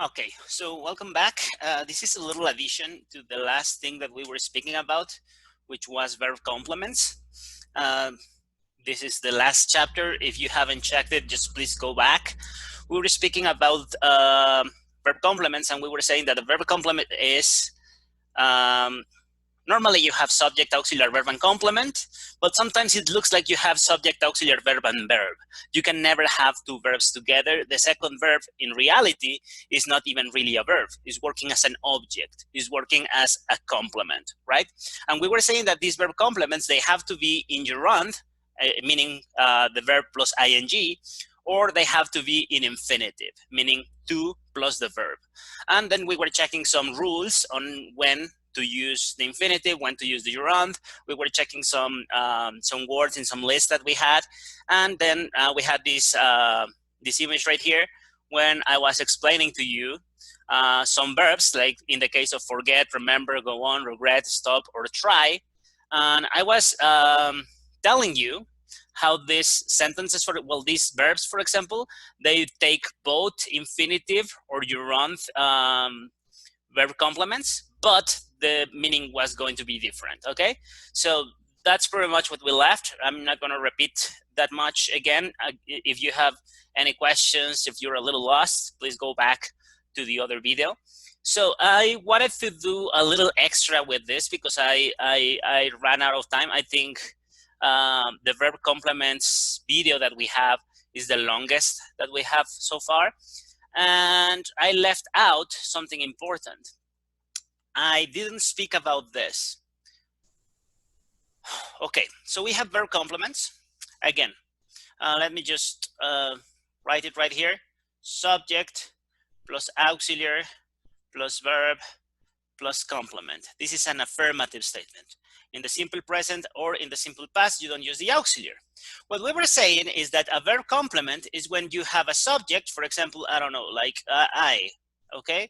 Okay, so welcome back. This is a little addition to the last thing that we were speaking about, which was verb complements. This is the last chapter. If you haven't checked it, just please go back. We were speaking about verb complements, and we were saying that a verb complement is normally you have subject, auxiliary, verb, and complement, but sometimes it looks like you have subject, auxiliary, verb, and verb. You can never have two verbs together. The second verb in reality is not even really a verb. It's working as an object. It's working as a complement, right? And we were saying that these verb complements, they have to be in gerund, meaning the verb plus ing, or they have to be in infinitive, meaning to plus the verb. And then we were checking some rules on when to use the infinitive, when to use the gerund. We were checking some words in some lists that we had, and then we had this this image right here when I was explaining to you some verbs, like in the case of forget, remember, go on, regret, stop, or try. And I was telling you how these sentences, these verbs, for example, they take both infinitive or gerund verb complements, but the meaning was going to be different, okay? So that's pretty much what we left. I'm not going to repeat that much again. If you have any questions, if you're a little lost, please go back to the other video. So I wanted to do a little extra with this because I ran out of time. I think the verb complements video that we have is the longest that we have so far. And I left out something important. I didn't speak about this. Okay, so we have verb complements. Again, let me just write it right here. Subject plus auxiliary plus verb plus complement. This is an affirmative statement. In the simple present or in the simple past, you don't use the auxiliary. What we were saying is that a verb complement is when you have a subject, for example, I don't know, like I, okay?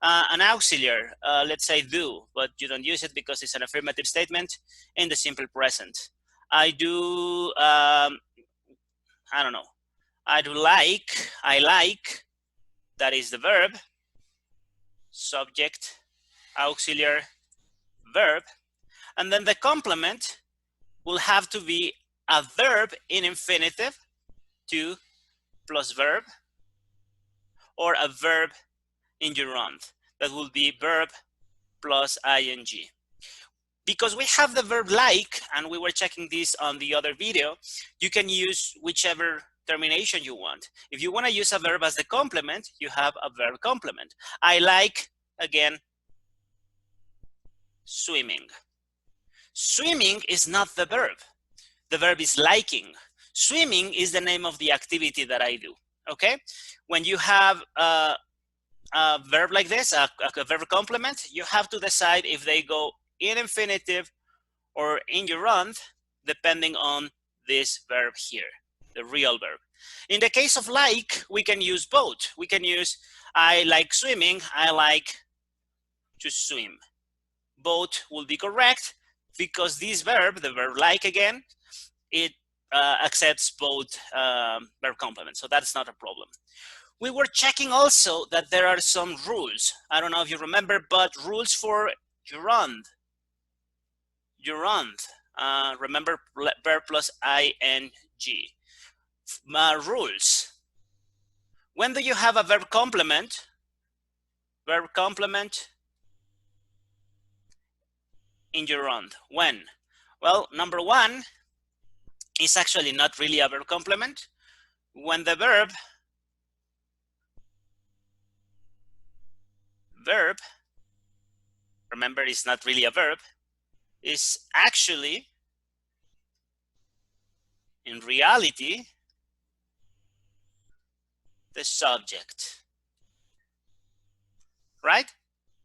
An auxiliary, let's say do, but you don't use it because it's an affirmative statement in the simple present. I do, I don't know, I like, that is the verb, subject, auxiliary, verb, and then the complement will have to be a verb in infinitive, to plus verb, or a verb in gerund. That will be verb plus ing. Because we have the verb like, and we were checking this on the other video, you can use whichever termination you want. If you want to use a verb as the complement, you have a verb complement. I like, again, swimming. Swimming is not the verb. The verb is liking. Swimming is the name of the activity that I do, okay? When you have a verb like this, a verb complement, you have to decide if they go in infinitive or in gerund, depending on this verb here, the real verb. In the case of like, we can use both. We can use I like swimming, I like to swim. Both will be correct because this verb, the verb like again, it accepts both verb complements, so that's not a problem. We were checking also that there are some rules. I don't know if you remember, but rules for gerund. Remember verb plus ing. Rules. When do you have a verb complement? Verb complement in gerund. When? Well, number one is actually not really a verb complement. When the verb, remember it's not really a verb, is actually, in reality, the subject, right?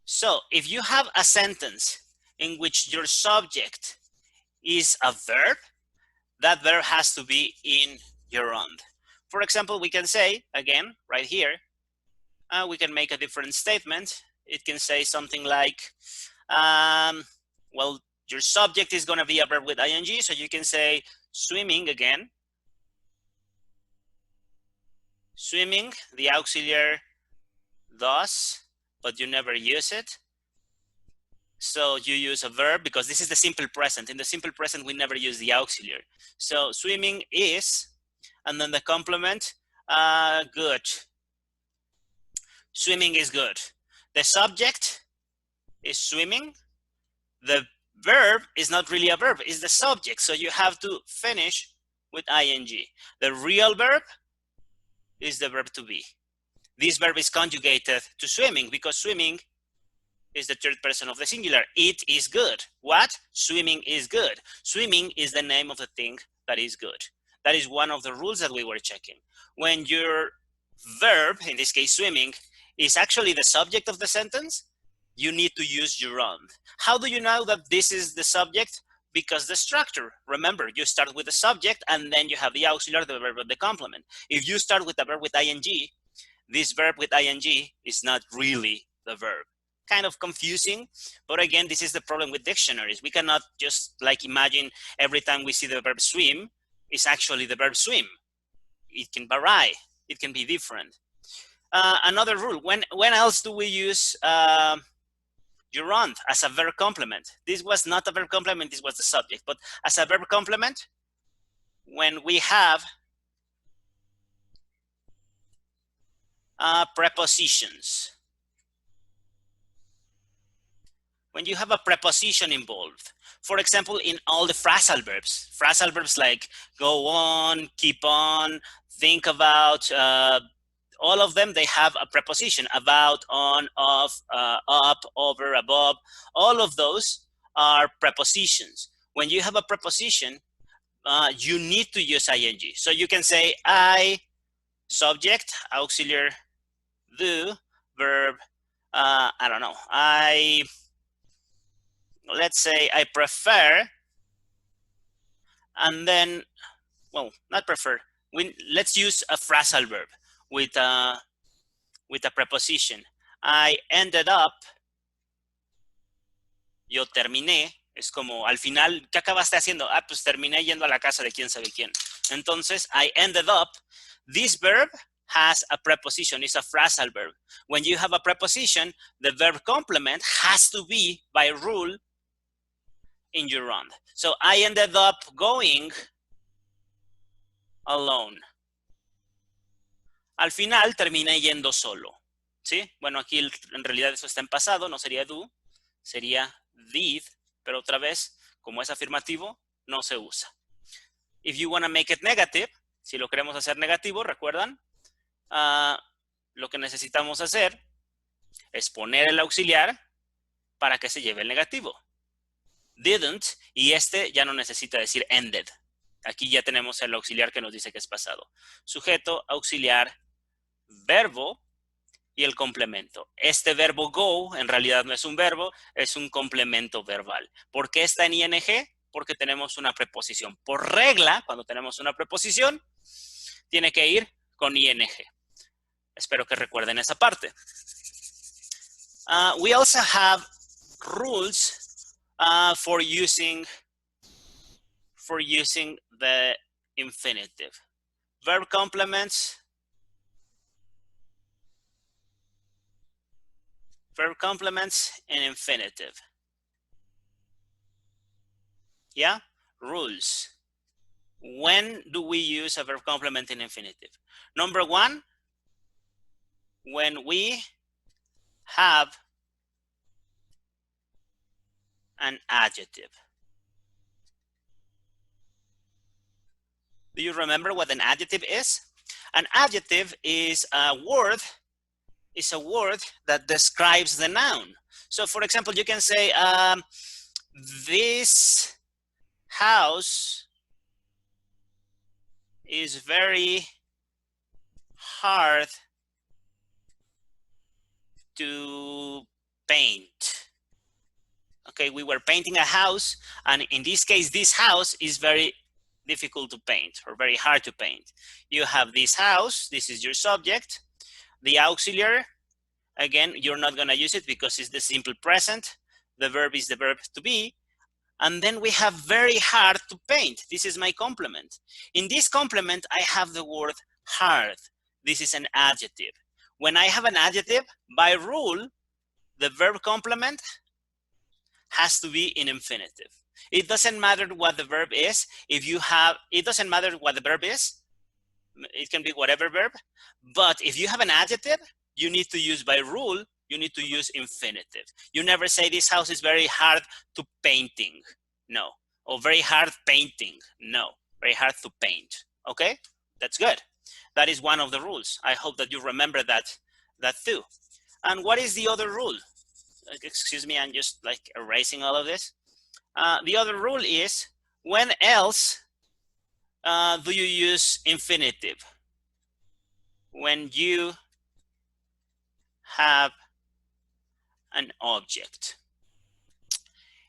So if you have a sentence in which your subject is a verb, that verb has to be in gerund. For example, we can say, again, right here, we can make a different statement. It can say something like, well, your subject is going to be a verb with ing, so you can say swimming again. Swimming, the auxiliary, does, but you never use it. So you use a verb because this is the simple present. In the simple present, we never use the auxiliary. So swimming is, and then the complement, good. Swimming is good. The subject is swimming. The verb is not really a verb, it's the subject. So you have to finish with ing. The real verb is the verb to be. This verb is conjugated to swimming because swimming is the third person of the singular. It is good. What? Swimming is good. Swimming is the name of the thing that is good. That is one of the rules that we were checking. When your verb, in this case swimming, is actually the subject of the sentence, you need to use gerund. How do you know that this is the subject? Because the structure, remember, you start with the subject and then you have the auxiliary, the verb, the complement. If you start with a verb with ing, this verb with ing is not really the verb. Kind of confusing, but again, this is the problem with dictionaries. We cannot just like imagine every time we see the verb swim, it's actually the verb swim. It can vary, it can be different. Another rule, when else do we use gerund as a verb complement? This was not a verb complement, this was the subject, but as a verb complement, when we have prepositions. When you have a preposition involved, for example, in all the phrasal verbs like go on, keep on, think about, all of them, they have a preposition: about, on, off, up, over, above. All of those are prepositions. When you have a preposition, you need to use ing. So you can say I, subject, auxiliary, do, verb, I don't know, let's say I prefer, and then, well, not prefer. Let's use a phrasal verb with a preposition. I ended up, yo terminé, es como al final, ¿qué acabaste haciendo? Ah, pues terminé yendo a la casa de quién sabe quién. Entonces, I ended up, this verb has a preposition, it's a phrasal verb. When you have a preposition, the verb complement has to be, by rule, in gerund. So I ended up going alone. Al final terminé yendo solo. ¿Sí? Bueno, aquí en realidad eso está en pasado, no sería do, sería did, pero otra vez, como es afirmativo, no se usa. If you want to make it negative, si lo queremos hacer negativo, ¿recuerdan? Lo que necesitamos hacer es poner el auxiliar para que se lleve el negativo. Didn't, y este ya no necesita decir ended. Aquí ya tenemos el auxiliar que nos dice que es pasado. Sujeto, auxiliar, verbo y el complemento. Este verbo go en realidad no es un verbo, es un complemento verbal. ¿Por qué está en ing? Porque tenemos una preposición. Por regla, cuando tenemos una preposición, tiene que ir con ing. Espero que recuerden esa parte. We also have rules for using the infinitive. Verb complements. Verb complements and infinitive. Yeah? Rules. When do we use a verb complement in infinitive? Number one, when we have an adjective. Do you remember what an adjective is? An adjective is a word that describes the noun. So for example, you can say, this house is very hard to paint. Okay, we were painting a house, and in this case, this house is very difficult to paint or very hard to paint. You have this house, this is your subject. The auxiliary, again, you're not going to use it because it's the simple present. The verb is the verb to be. And then we have very hard to paint. This is my complement. In this complement, I have the word hard. This is an adjective. when I have an adjective, by rule, the verb complement has to be in infinitive. It doesn't matter what the verb is. It doesn't matter what the verb is. It can be whatever verb. But if you have an adjective, you need to use, by rule, you need to use infinitive. You never say this house is very hard to painting. No. Or very hard painting. No. Very hard to paint. Okay? That's good. That is one of the rules. I hope that you remember that too. And what is the other rule? Excuse me, I'm just like erasing all of this. The other rule is, when else do you use infinitive? When you have an object.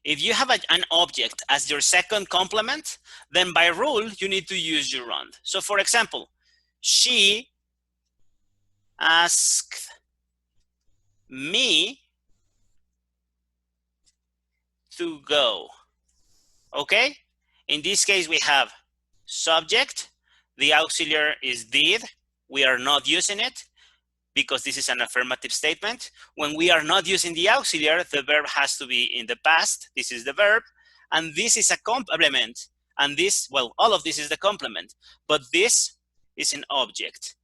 If you have an object as your second complement, then by rule, you need to use gerund. So for example, she asked me to go. Okay? In this case, we have subject. The auxiliary is did. We are not using it because this is an affirmative statement. When we are not using the auxiliary, the verb has to be in the past. This is the verb. And this is a complement. And this, well, all of this is the complement. But this is an object.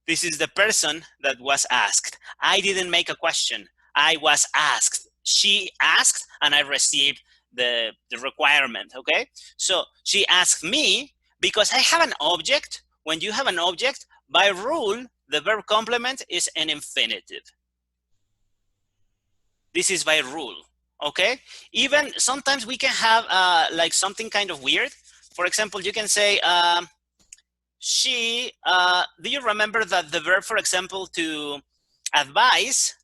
This is the person that was asked. I didn't make a question. I was asked. She asked, and I received the requirement, okay? So she asked me because I have an object. When you have an object, by rule, the verb complement is an infinitive. This is by rule, okay? Even sometimes we can have like something kind of weird. For example, you can say, do you remember that the verb, for example, to advise,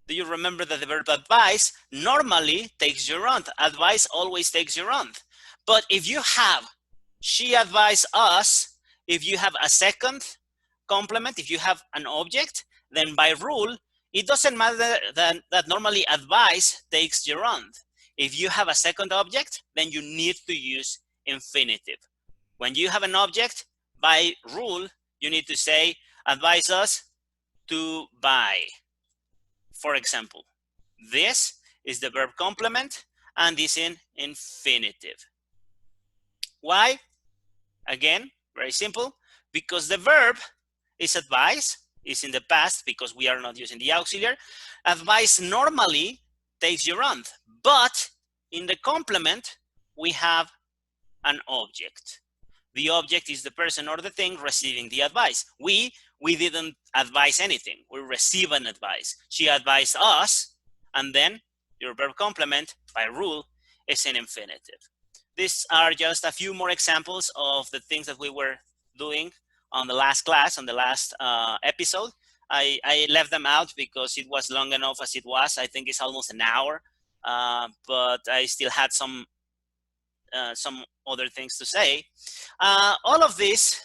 do you remember that the verb advise normally takes gerund? Advise always takes gerund. But if you have, she advised us, if you have a second complement, if you have an object, then by rule, it doesn't matter that normally advise takes gerund. If you have a second object, then you need to use infinitive. When you have an object, by rule, you need to say, advise us to buy. For example, this is the verb complement and is in infinitive. Why? Again, very simple, because the verb is advise, is in the past because we are not using the auxiliary. Advise normally takes gerund, but in the complement, we have an object. The object is the person or the thing receiving the advice. We didn't advise anything. We receive an advice. She advised us, and then your verb complement, by rule, is in infinitive. These are just a few more examples of the things that we were doing on the last class, on the last episode. I left them out because it was long enough as it was. I think it's almost an hour, but I still had some other things to say. All of this,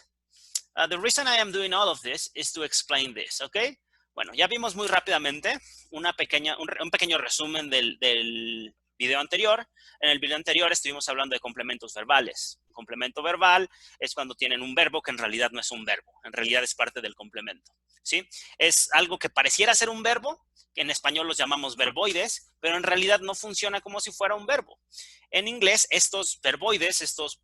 the reason I am doing all of this is to explain this, okay? Bueno, ya vimos muy rápidamente un pequeño resumen del video anterior. En el video anterior estuvimos hablando de complementos verbales. Un complemento verbal es cuando tienen un verbo que en realidad no es un verbo, en realidad es parte del complemento, ¿sí? Es algo que pareciera ser un verbo, que en español los llamamos verboides, pero en realidad no funciona como si fuera un verbo. En inglés, estos verboides, estos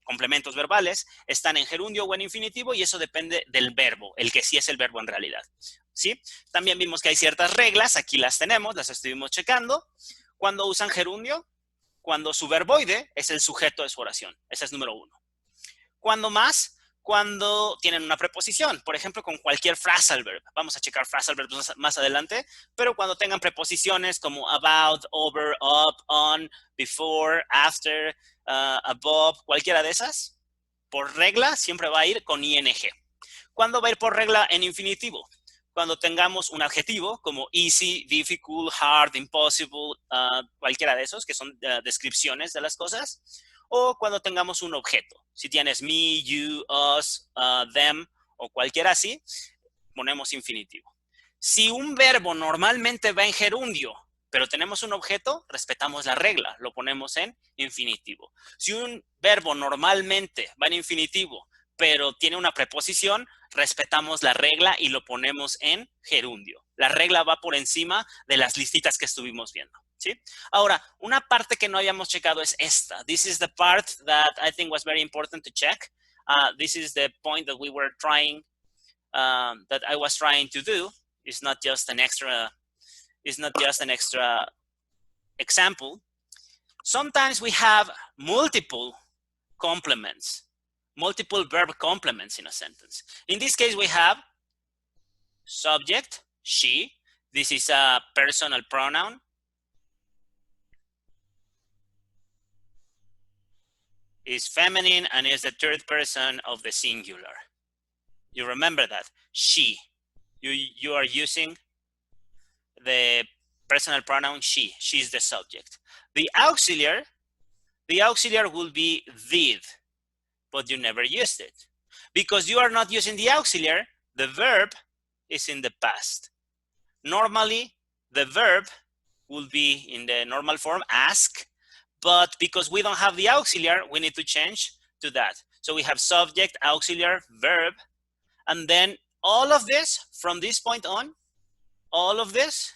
complementos verbales, están en gerundio o en infinitivo y eso depende del verbo, el que sí es el verbo en realidad, ¿sí? También vimos que hay ciertas reglas, aquí las tenemos, las estuvimos checando. Cuando usan gerundio, cuando su verboide es el sujeto de su oración. Ese es número 1. ¿Cuándo más? Cuando tienen una preposición, por ejemplo, con cualquier phrasal verb. Vamos a checar phrasal verbs más adelante, pero cuando tengan preposiciones como about, over, up, on, before, after, above, cualquiera de esas, por regla siempre va a ir con ing. ¿Cuándo va a ir por regla en infinitivo? Cuando tengamos un adjetivo como easy, difficult, hard, impossible, cualquiera de esos que son descripciones de las cosas, o cuando tengamos un objeto. Si tienes me, you, us, them o cualquiera así, ponemos infinitivo. Si un verbo normalmente va en gerundio, pero tenemos un objeto, respetamos la regla, lo ponemos en infinitivo. Si un verbo normalmente va en infinitivo, pero tiene una preposición, respetamos la regla y lo ponemos en gerundio. La regla va por encima de las listitas que estuvimos viendo, ¿sí? Ahora, una parte que no habíamos checado es esta. This is the part that I think was very important to check. This is the point that we were trying, that I was trying to do. It's not just an extra example. Sometimes we have multiple complements, multiple verb complements in a sentence. In this case, we have subject, she. This is a personal pronoun. Is feminine and is the third person of the singular. You remember that, she. You are using the personal pronoun she. She's the subject. The auxiliar will be did, but you never used it. Because you are not using the auxiliar, the verb is in the past. Normally, the verb will be in the normal form, ask, but because we don't have the auxiliar, we need to change to that. So we have subject, auxiliar, verb, and then all of this, from this point on, all of this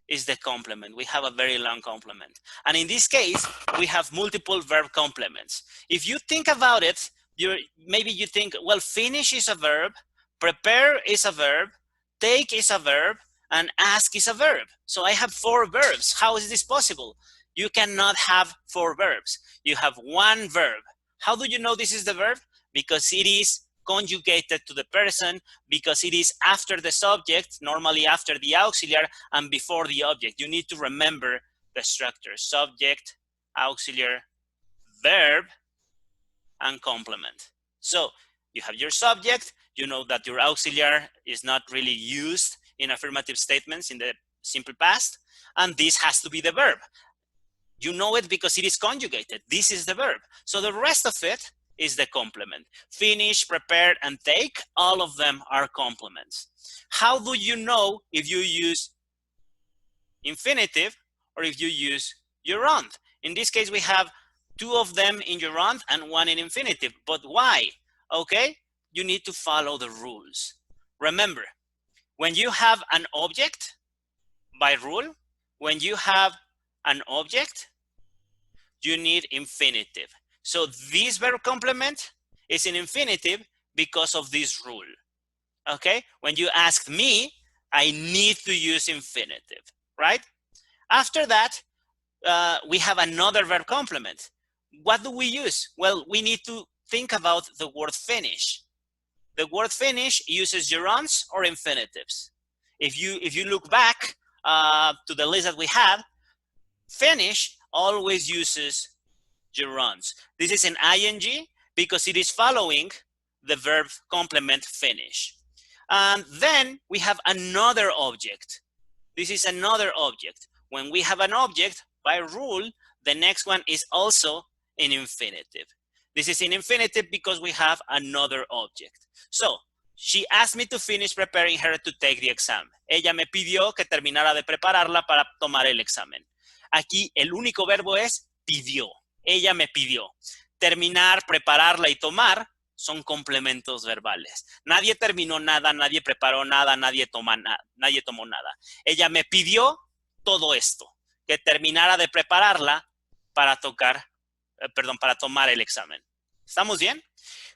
is the complement. We have a very long complement. And in this case, we have multiple verb complements. If you think about it, maybe you think, well, finish is a verb, prepare is a verb, take is a verb, and ask is a verb. So I have 4 verbs. How is this possible? You cannot have 4 verbs. You have 1 verb. How do you know this is the verb? Because it is conjugated to the person, because it is after the subject, normally after the auxiliar, and before the object. You need to remember the structure: subject, auxiliar, verb, and complement. So you have your subject, you know that your auxiliar is not really used in affirmative statements in the simple past, and this has to be the verb. You know it because it is conjugated. This is the verb. So the rest of it is the complement. Finish, prepare, and take, all of them are complements. How do you know if you use infinitive or if you use gerund? In this case, we have 2 of them in gerund and 1 in infinitive. But why? Okay, you need to follow the rules. Remember, when you have an object, by rule, when you have an object, you need infinitive. So this verb complement is in infinitive because of this rule. Okay, when you ask me, I need to use infinitive, right? After that, we have another verb complement. What do we use? Well, we need to think about the word finish. The word finish uses gerunds or infinitives. If you look back to the list that we had, finish always uses gerunds. This is an ing because it is following the verb complement finish. And then we have another object. This is another object. When we have an object, by rule, the next one is also in infinitive. This is in infinitive because we have another object. So, she asked me to finish preparing her to take the exam. Ella me pidió que terminara de prepararla para tomar el examen. Aquí el único verbo es pidió. Ella me pidió. Terminar, prepararla y tomar son complementos verbales. Nadie terminó nada, nadie preparó nada, nadie tomó nada. Ella me pidió todo esto, que terminara de prepararla para tomar el examen. ¿Estamos bien?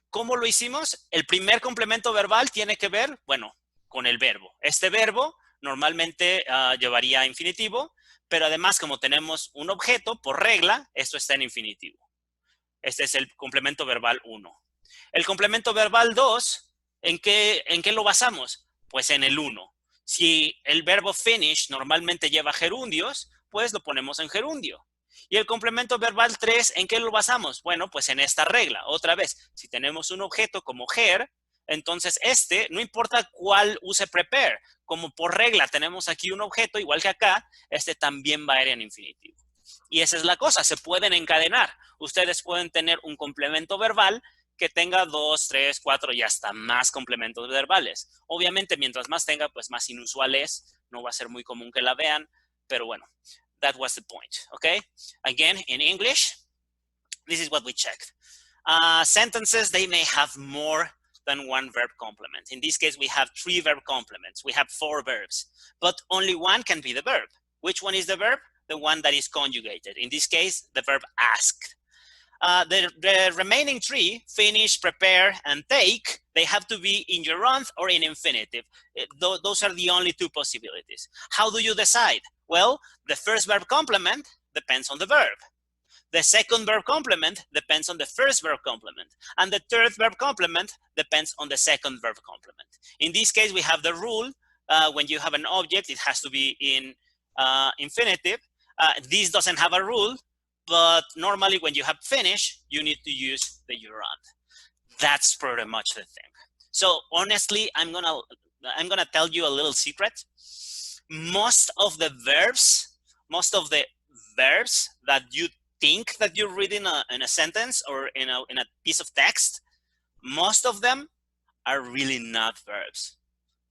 ¿Cómo lo hicimos? El primer complemento verbal tiene que ver, bueno, con el verbo. Este verbo normalmente llevaría infinitivo, pero además, como tenemos un objeto, por regla, esto está en infinitivo. Este es el complemento verbal 1. El complemento verbal 2, ¿en qué lo basamos? Pues en el 1. Si el verbo finish normalmente lleva gerundios, pues lo ponemos en gerundio. Y el complemento verbal 3, ¿en qué lo basamos? Bueno, pues en esta regla. Otra vez, si tenemos un objeto como her, entonces no importa cuál use prepare, como por regla tenemos aquí un objeto, igual que acá, también va a ir en infinitivo. Y esa es la cosa, se pueden encadenar. Ustedes pueden tener un complemento verbal que tenga 2, 3, 4 y hasta más complementos verbales. Obviamente, mientras más tenga, pues más inusual es. No va a ser muy común que la vean, pero bueno, that was the point, okay? Again, in English, this is what we checked. Sentences, they may have more than one verb complement. In this case, we have 3 verb complements. We have 4 verbs, but only one can be the verb. Which one is the verb? The one that is conjugated. In this case, the verb ask. The remaining 3, finish, prepare, and take, they have to be in gerund or in infinitive. Those are the only 2 possibilities. How do you decide? Well, the first verb complement depends on the verb. The second verb complement depends on the first verb complement. And the third verb complement depends on the second verb complement. In this case, we have the rule. When you have an object, it has to be in infinitive. This doesn't have a rule, but normally when you have finish, you need to use the gerund. That's pretty much the thing. So honestly, I'm gonna tell you a little secret. Most of the verbs that you think that you're reading in a sentence or in a piece of text, most of them are really not verbs.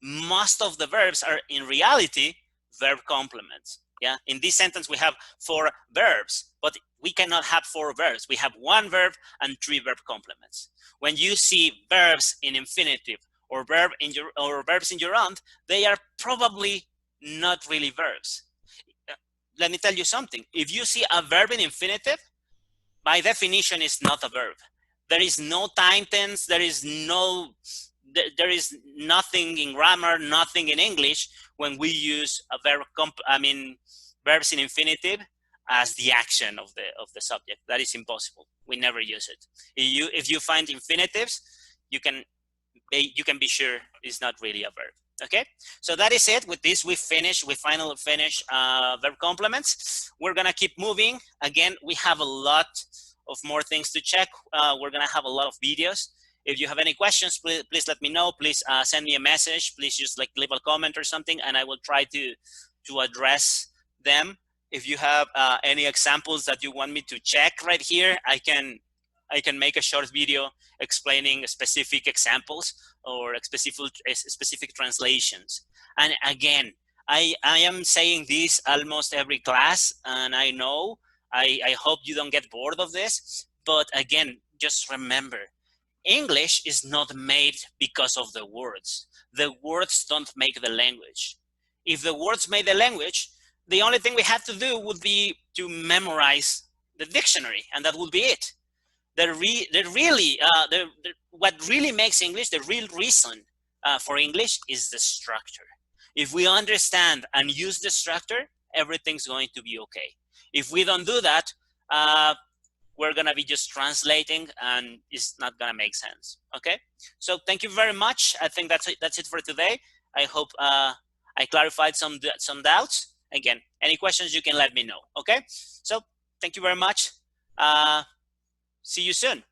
Most of the verbs are in reality verb complements. Yeah, in this sentence we have 4 verbs, but we cannot have 4 verbs. We have 1 verb and 3 verb complements. When you see verbs in infinitive or verbs in gerund, they are probably not really verbs. Let me tell you something. If you see a verb in infinitive, by definition, it's not a verb. There is no time tense. There is nothing in grammar, nothing in English when we use a verbs in infinitive as the action of the subject. That is impossible. We never use it. If you find infinitives, you can be sure it's not really a verb. Okay, so that is it. With this, we finally finish verb complements. We're gonna keep moving. Again, we have a lot of more things to check. We're gonna have a lot of videos. If you have any questions, please let me know. Please send me a message. Please just leave a comment or something, and I will try to address them. If you have any examples that you want me to check right here, I can make a short video explaining specific examples or specific translations. And again, I am saying this almost every class, and I know, I hope you don't get bored of this, but again, just remember, English is not made because of the words. The words don't make the language. If the words made the language, the only thing we have to do would be to memorize the dictionary, and that would be it. What really makes English, the real reason for English is the structure. If we understand and use the structure, everything's going to be okay. If we don't do that, we're gonna be just translating and it's not gonna make sense. Okay, so thank you very much. I think that's it for today. I hope I clarified some doubts. Again, any questions, you can let me know. Okay, so thank you very much. See you soon.